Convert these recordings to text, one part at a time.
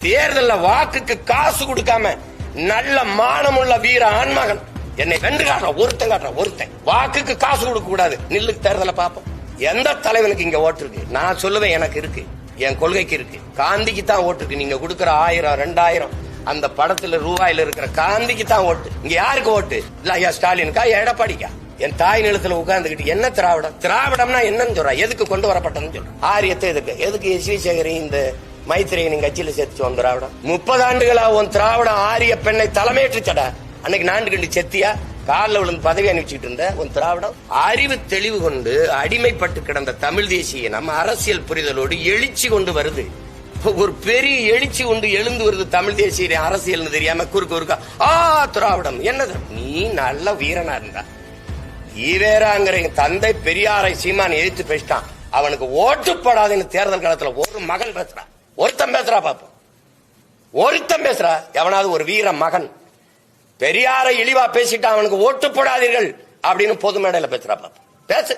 தேர்தல்ல வாக்குக்கு காசு கொடுக்காம நல்ல மானமுள்ள வீர ஆண்மகன் என்னை வென்று காட்டுறான் ஒருத்தன் வாக்குக்கு காசு கொடுக்க கூடாது. நில்லு, தேர்தலை பார்ப்போம். எந்த தலைவனுக்கு இங்க ஓட்டு இருக்கு? நான் சொல்லுவேன், எனக்கு இருக்கு, என் கொள்கைக்கு இருக்கு. காந்திக்கு தான் ஓட்டு இருக்கு. நீங்க கொடுக்கற 1000 2000 அந்த படத்துல ரூபாயில இருக்கிற காந்திக்கு தான் ஓட்டு. இங்க யாருக்கு ஓட்டு? இல்ல ஐயா ஸ்டாலினுக்கா, எடப்பாடிக்கா? என் தாய் நிலத்துல உட்கார்ந்துகிட்டு என்ன திராவிடம்னா என்னன்னு சொல்றா? எதுக்கு கொண்டு வரப்பட்டதுன்னு சொல்ற? ஆரியத்தை எதுக்கு ஸ்ரீசேகரி இந்த மைத்திரியை நீங்க கட்சியில சேர்த்து வந்த திராவிடம் 30 ஆண்டுகளா உன் திராவிடம் ஆரிய பெண்ணை தலைமையேற்றுச்சடா. அன்னைக்கு நாண்டு கண்டு செத்தியா காலில் விழுந்து பதவி அனுப்பிச்சுட்டு இருந்த உன் திராவிடம் அறிவு தெளிவு கொண்டு அடிமைப்பட்டு கிடந்த தமிழ் தேசிய நம்ம அரசியல் புரிதலோடு எழுச்சி கொண்டு வருது. ஒரு பெரிய எழுச்சி கொண்டு எழுந்து வருது தமிழ் தேசிய அரசியல் தெரியாம குறுக்கா திராவிடம் என்னது? நீ நல்ல வீரனா இருந்தா ஈவேராங்கிற என் தந்தை பெரியாரை சீமான் எதிர்த்து பேசிட்டான். அவனுக்கு ஓட்டுப்படாதுன்னு தேர்தல் காலத்துல ஒரு மகன் பேசுறான், ஒருத்தன் பேசுறா பாப்போம். ஒருத்தன் பேசுறா எவனாவது ஒரு வீர மகன் பெரியாரை இழிவா பேசிட்டான், அவனுக்கு ஓட்டு போடாதீர்கள் அப்படின்னு பொது மேடையில பேசுறா பாப்போம். பேசு.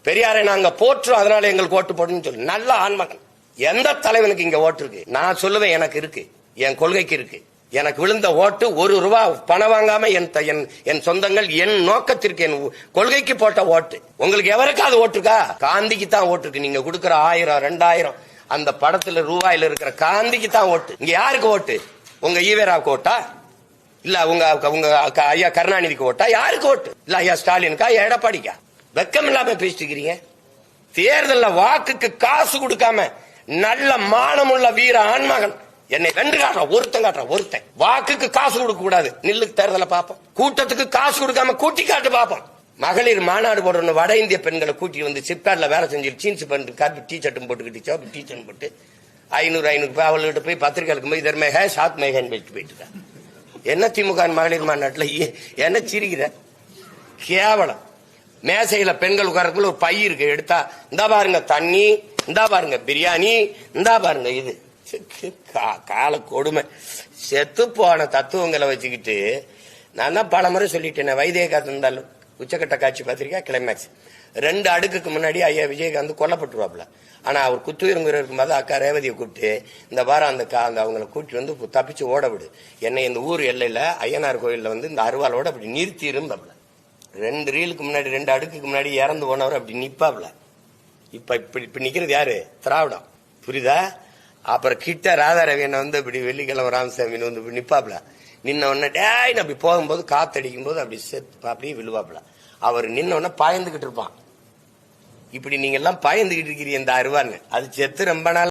பெரியாரை நாங்க போற்றுறோம், அதனால எங்களுக்கு ஓட்டு போடுன்னு சொல்லு. நல்ல ஆண்மகன். எந்த தலைவனுக்கு இங்க ஓட்டு இருக்கு? நான் சொல்லுவேன், எனக்கு இருக்கு, என் கொள்கைக்கு இருக்கு. எனக்கு விழுந்த ஓட்டு 1 ரூபா பணம் வாங்காம என் சொந்தங்கள் என் நோக்கத்திற்கு என் கொள்கைக்கு போட்ட ஓட்டு. உங்களுக்கு எவருக்காவது ஓட்டு இருக்கா? காந்திக்கு தான் ஓட்டு இருக்கு. நீங்க கொடுக்கற 1000 2000 அந்த படத்துல ரூபாயில இருக்கிற காந்திக்கு தான் ஓட்டு. இங்க யாருக்கு ஓட்டு? உங்க ஈவேராவுக்கு ஓட்டா? இல்ல உங்க ஐயா கருணாநிதிக்கு ஓட்டா? யாருக்கு ஓட்டு? இல்ல ஐயா ஸ்டாலினுக்கா, எடப்பாடிக்கா? வெக்கம் இல்லாம பேசிட்டு இருக்கிறீங்க. தேர்தல்ல வாக்குக்கு காசு கொடுக்காம நல்ல மானமுள்ள வீர ஆண்மகன் என்னை வென்று காட்டுறான் ஒருத்தன். வாக்குக்கு காசு கொடுக்க கூடாது. நில்லு, தேர்தலை பார்ப்போம். கூட்டத்துக்கு காசு கொடுக்காம கூட்டி காட்டு பார்ப்போம். மகளிர் மாநாடு போடுற வட இந்திய பெண்களை கூட்டி வந்து சிப்காட்ல வேலை செஞ்சு ஜீன்ஸ் பேண்ட் கருப்பு டீ ஷர்ட்டும் போட்டுக்கிட்டு சிவப்பு டீ ஷர்ட் போட்டு 500 அவள்கிட்ட போய் பத்திரிகைகளுக்கு போய் இதர்மேக சாத் மேகன் வச்சுட்டு போயிட்டு என்ன திமுக மகளிர் மாநாட்டுல என்ன சிரிக்கிற? கேவலம். மேசையில பெண்கள் உட்காரக்குள்ள ஒரு பை இருக்கு, எடுத்தா இந்தா பாருங்க தண்ணி, இந்தா பாருங்க பிரியாணி, இந்தா பாருங்க இது. கால கொடுமை. செத்து போன தத்துவங்களை வச்சுக்கிட்டு நான் தான் பல முறை சொல்லிட்டேன். வைத்தியகாந்த் இருந்தாலும் உச்சக்கட்ட காட்சி பத்திரிக்கா கிளைமேக்ஸ் 2 அடுக்குக்கு முன்னாடி ஐயா விஜயகாந்த் கொல்லப்பட்டுருவாப்ல. ஆனா அவர் குத்துயிரங்குற இருக்கும்போது அக்கா ரேவதியை கூப்பிட்டு இந்த வாரம் அந்த அவங்களை கூட்டி வந்து தப்பிச்சு ஓட விடு, என்னை இந்த ஊர் எல்லையில ஐயனார் கோயில்ல வந்து இந்த அருவாலோட அப்படி நிறுத்திருந்தாப்ல. 2 ரீலுக்கு முன்னாடி 2 அடுக்குக்கு முன்னாடி இறந்து போனவர் அப்படி நிப்பாப்ல. இப்ப நிக்கிறது யாரு? திராவிடம். புரியுதா? அப்புறம் கிட்ட ராதாரவியனை வந்து இப்படி வெள்ளிக்கிழமை ராமசாமின்னு வந்து நிப்பாப்ல. நின்ன உடனே டேய் அப்படி போகும்போது காத்தடிக்கும் போது அப்படி செத்து அப்படியே விழுவாப்ல. அவர் நின்ன உடனே பாய்ந்துகிட்டு இருப்பான். இப்படி நீங்க எல்லாம் பாய்ந்துகிட்டு இருக்கிறீங்க இந்த அருவான்னு. அது செத்து ரொம்ப நாள்